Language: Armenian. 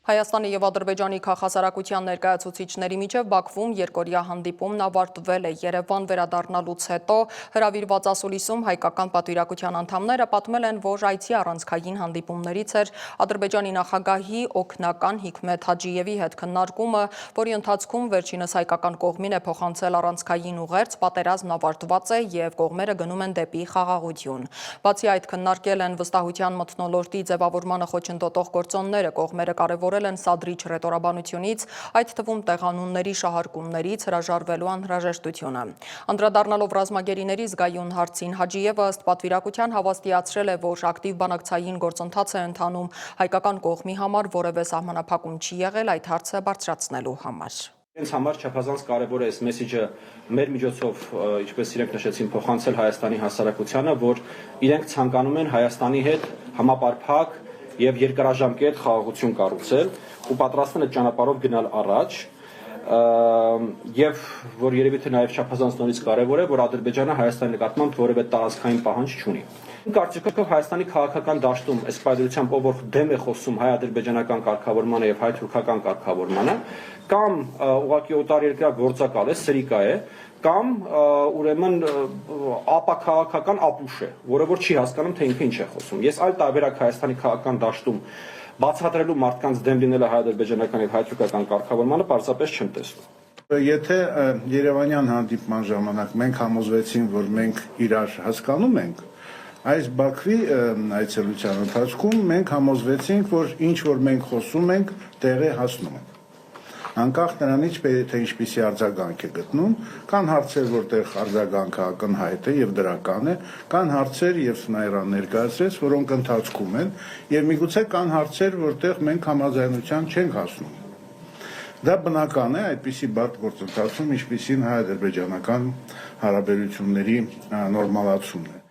Հայաստանի և Ադրբեջանի քաղաքասարակության ներկայացուցիչների միջև Բաքվում երկօրյա հանդիպումն ավարտվել է։ Երևան վերադառնալուց հետո հրավիրված ասուլիսում հայկական պատվիրակության անդամները պատմել են, որ այցի առանցքային հանդիպումներից էր Ադրբեջանի նախագահի օգնական Հիկմեթ Հաջիևի հետ քննարկումը, որի ընթացքում վերջինս հայկական կողմին է փոխանցել առանցքային ուղերձ, պատերազմն ավարտված է և կողմերը գնում են դեպի խաղաղություն։ Բացի այդ, քննարկել են վստահության մթնոլորտի ձևավորմանը խոչընդոտող գործոնները, կողմերը կարևորել են սադրիչ ռետորաբանությունից, այդ թվում տեղանունների շահարկումներից հրաժարվելու անհրաժեշտությունը։ Անդրադառնալով ռազմագերիների զգայուն հարցին, Հաջիևը ըստ պատվիրակության հավաստիացրել է, որ ակտիվ բանակցային գործընթաց է ընթանում հայկական կողմի համար, որևէ սահմանափակում չի եղել այդ հարցը բարձրացնելու համար։ Ինձ համար չափազանց կարևոր է այս մեսիջը մեր միջոցով, ինչպես իրենք նշեցին, փոխանցել Հայաստանի հասարակությանը, որ իրենք ցանկանում են Հայաստանի հետ համապարփակ եւ երկարաժամկետ խաղաղություն կառուցել ու պատրաստ են այդ ճանապարհով գնալ առաջ, եւ որ երևի թե նաեւ չափազանց նորից կարևոր է, որ Ադրբեջանը Հայաստանի նկատմամբ որևէ տարածքային պահանջ չունի։ Կարծիքով Հայաստանի քաղաքական դաշտում այս պայմանությամբ ով որ դեմ է խոսում հայ-ադրբեջանական կարգավորմանը եւ հայ-թուրքական կարգավորմանը, կամ ուղղակի օտարերկրյա գործակալ է, սրիկա է, կամ ուրեմն ապաքաղաքական ապուշ է, որը որ չի հասկանում թե ինքը ինչ է խոսում։ Ես այլ տարբերակ Հայաստանի քաղաքական դաշտում բացատրելու մարդկանց դեմ լինելը հայ-ադրբեջանական եւ հայ-թուրքական կարգավորմանը պարզապես չեմ տեսնում։ Եթե Երևանյան հանդիպման ժամանակ մենք համոզվեցինք, որ մենք իրար հասկանում ենք, այս Բաքվի այցելության ընթացքում մենք համոզվեցինք, որ ինչ որ մենք խոսում ենք, տեղ է հասնում։ Անկախ նրանից, թե ինչպիսի արձագանք է գտնում, կան հարցեր, որտեղ արձագանքը ակնհայտ է եւ դրական է, կան հարցեր եւ Սնայրան ներկայացրեց, որոնք ընթացքում են, եւ միգուցե կան հարցեր, որտեղ մենք համաձայնության չենք հասնում։ Դա բնական է այդպիսի բարդ գործընթացում, ինչպիսին հայ-ադրբեջանական հարաբերությունների նորմալացումն է։